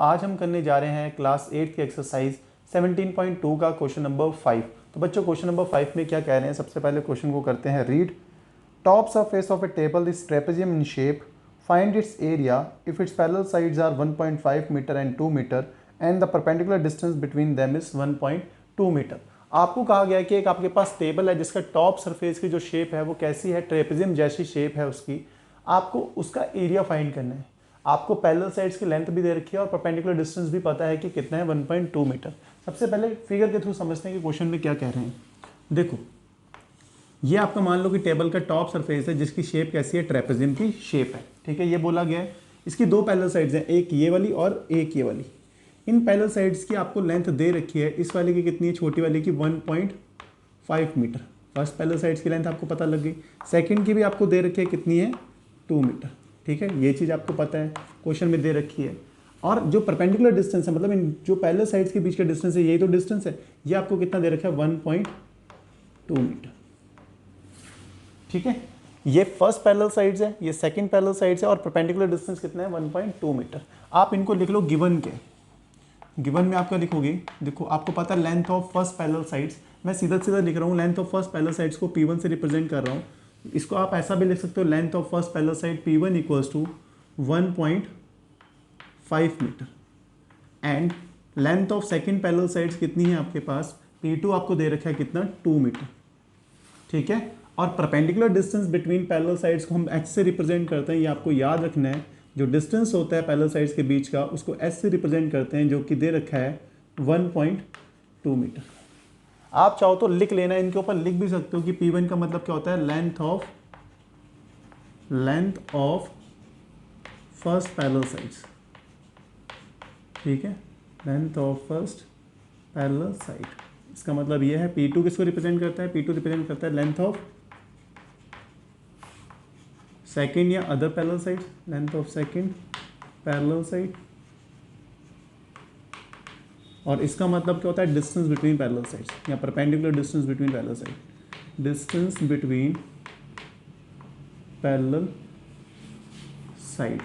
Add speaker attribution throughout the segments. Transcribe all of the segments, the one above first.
Speaker 1: आज हम करने जा रहे हैं क्लास 8 की एक्सरसाइज 17.2 का क्वेश्चन नंबर 5। तो बच्चों क्वेश्चन नंबर 5 में क्या कह रहे हैं, सबसे पहले क्वेश्चन को करते हैं read. Top surface of a table is trapezium in shape, find its area if its parallel sides are 1.5 metre and 2 metre and the perpendicular distance between them is 1.2 metre. आपको कहा गया है कि एक आपके पास टेबल है जिसका टॉप सरफेस की जो शेप है वो कैसी है, ट्रेपेजियम जैसी शेप है उसकी। आपको उसका एरिया फाइंड करना है। आपको पैरेलल साइड्स की लेंथ भी दे रखी है और परपेंडिकुलर डिस्टेंस भी पता है कि कितना है, 1.2 मीटर। सबसे पहले फिगर के थ्रू समझते हैं कि क्वेश्चन में क्या कह रहे हैं। देखो, ये आपका मान लो कि टेबल का टॉप सरफेस है जिसकी शेप कैसी है, ट्रेपेजियम की शेप है। ठीक है, ये बोला गया है। इसकी दो पैरेलल साइड्स हैं, एक ये वाली और एक ये वाली। इन पैरेलल साइड्स की आपको लेंथ दे रखी है। इस वाली की कितनी है, छोटी वाली की 1.5 मीटर। फर्स्ट पैरेलल साइड्स की लेंथ आपको पता लग गई। सेकंड की भी आपको दे रखी है, कितनी है, 2 मीटर। ठीक है, ये चीज़ आपको पता है, क्वेश्चन में दे रखी है। और जो परपेंडिकुलर डिस्टेंस है, मतलब इन जो पैरेलल साइड्स के बीच का डिस्टेंस है, यही तो डिस्टेंस है, ये आपको कितना दे रखा है, 1.2 मीटर। ठीक है, ये फर्स्ट पैरेलल साइड्स है, ये सेकंड पैरेलल साइड्स है और परपेंडिकुलर डिस्टेंस कितना है, 1.2 मीटर। आप इनको लिख लो गिवन के। गिवन में आप क्या लिखोगे, देखो आपको पता है length of first parallel sides, मैं सीधा सीधा लिख रहा हूँ, length of first parallel sides को P1 से रिप्रेजेंट कर रहा हूँ। इसको आप ऐसा भी लिख सकते हो, length of first parallel side P1 equals to 1.5 metre and length of second parallel sides कितनी है आपके पास, P2 आपको दे रखा है कितना, 2 मीटर। ठीक है, और perpendicular distance between parallel sides को हम h से रिप्रेजेंट करते हैं, ये आपको याद रखना है। जो डिस्टेंस होता है पैरेलल साइड्स के बीच का उसको s से रिप्रेजेंट करते हैं, जो कि दे रखा है 1.2 मीटर। आप चाहो तो लिख लेना, इनके ऊपर लिख भी सकते हो कि P1 का मतलब क्या होता है, length of first parallel sides. ठीक है, length of first parallel side, इसका मतलब ये है। P2 किसको रिप्रेजेंट करता है, P2 रिप्रेजेंट करता है लेंथ ऑफ सेकेंड या other parallel side, length of second parallel side. और इसका मतलब क्या होता है, डिस्टेंस बिटवीन पैरेलल साइड्स या perpendicular distance between parallel side, distance between parallel side.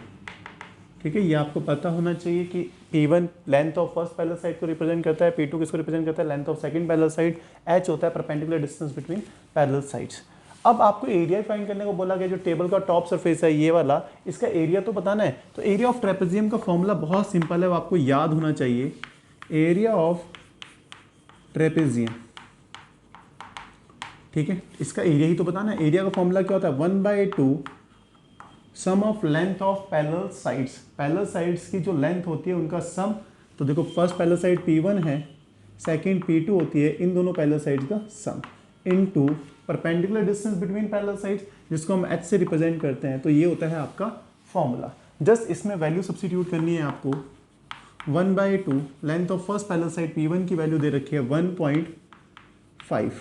Speaker 1: ठीक है, ये आपको पता होना चाहिए कि P1 length of first parallel side को रिप्रेजेंट करता है, P2 किसको रिप्रेजेंट करता है, length of second parallel side, H होता है perpendicular distance between parallel sides. अब आपको एरिया फाइंड करने को बोला गया। जो टेबल का टॉप सरफेस है ये वाला, इसका एरिया तो बताना है। तो एरिया ऑफ ट्रेपेजियम का फॉर्मूला बहुत सिंपल है, वो आपको याद होना चाहिए। एरिया ऑफ ट्रेपेजियम, ठीक है, इसका एरिया ही तो बताना है। एरिया का फॉर्मूला क्या होता है, 1/2 sum of length of parallel sides. Parallel sides की जो लेंथ होती है उनका सम। तो देखो, फर्स्ट पैरेलल साइड P1 है, सेकंड P2 होती है, इन दोनों पैरेलल साइड्स का sum into perpendicular distance between parallel sides, जिसको हम h से रिप्रेजेंट करते हैं। तो ये होता है आपका फॉर्मूला। जस्ट इसमें वैल्यू सब्स्टिट्यूट करनी है आपको। 1/2 length of first parallel side P1 की वैल्यू दे रखी है 1.5।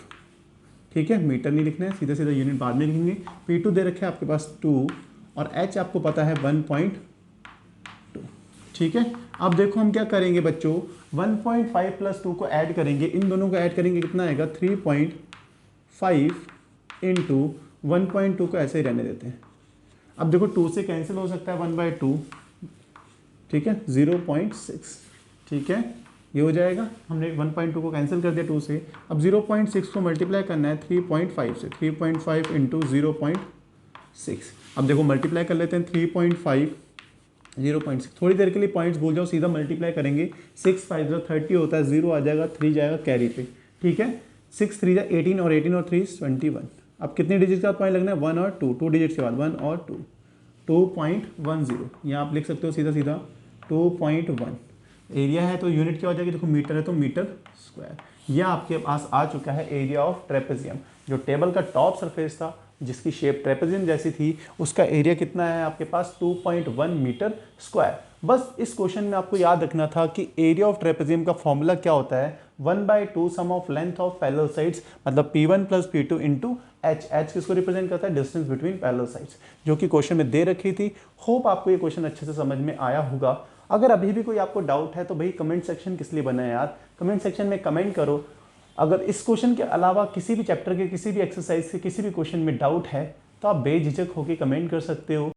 Speaker 1: ठीक है, मीटर नहीं लिखना है, सीधा सीधा यूनिट बाद में लिखेंगे। P2 दे रखे है आपके पास 2 और h आपको पता है 1.2। ठीक है, अब देखो हम क्या करेंगे बच्चों, 1.5 प्लस 2 को ऐड करेंगे, इन दोनों को ऐड करेंगे, कितना आएगा, 3.5 इंटू 1.2 को ऐसे ही रहने देते हैं। अब देखो 2 से कैंसिल हो सकता है 1/2। ठीक है, 0.6। ठीक है, ये हो जाएगा, हमने 1.2 को कैंसिल कर दिया 2 से। अब 0.6 को मल्टीप्लाई करना है 3.5 से, 3.5 इंटू 0.6। अब देखो मल्टीप्लाई कर लेते हैं, 3.5 0.6। थोड़ी देर के लिए पॉइंट्स भूल जाओ, सीधा मल्टीप्लाई करेंगे। 6 5 30 होता है, 0 आ जाएगा, 3 जाएगा कैरी पे। ठीक है, 6 3 18 और 18 और 3 21। अब कितने डिजिट का पॉइंट लगना है, 1 और 2, 2 डिजिट के बाद 1 और 2, 2.10। यहाँ आप लिख सकते हो सीधा सीधा 2.1। एरिया है तो यूनिट क्या हो जाएगी, देखो मीटर है तो मीटर स्क्वायर। यह आपके पास आ चुका है एरिया ऑफ ट्रेपेजियम। जो टेबल का टॉप सरफेस था जिसकी शेप ट्रेपेजियम जैसी थी, उसका एरिया कितना है आपके पास, 2.1 मीटर स्क्वायर। बस इस क्वेश्चन में आपको याद रखना था कि एरिया ऑफ ट्रेपेजियम का फॉर्मूला क्या होता है, 1/2 sum of length of parallel sides, मतलब P1 plus P2 into h। h किसको रिप्रेजेंट करता है, डिस्टेंस बिटवीन पैरेलल साइड्स, जो कि क्वेश्चन में दे रखी थी। होप आपको ये क्वेश्चन अच्छे से समझ में आया होगा। अगर अभी भी कोई आपको डाउट है तो भाई कमेंट सेक्शन किस लिए बना है यार, कमेंट सेक्शन में कमेंट करो। अगर इस क्वेश्चन के अलावा किसी भी चैप्टर के किसी भी एक्सरसाइज के किसी भी क्वेश्चन में डाउट है तो आप बेझिझक होकर कमेंट कर सकते हो।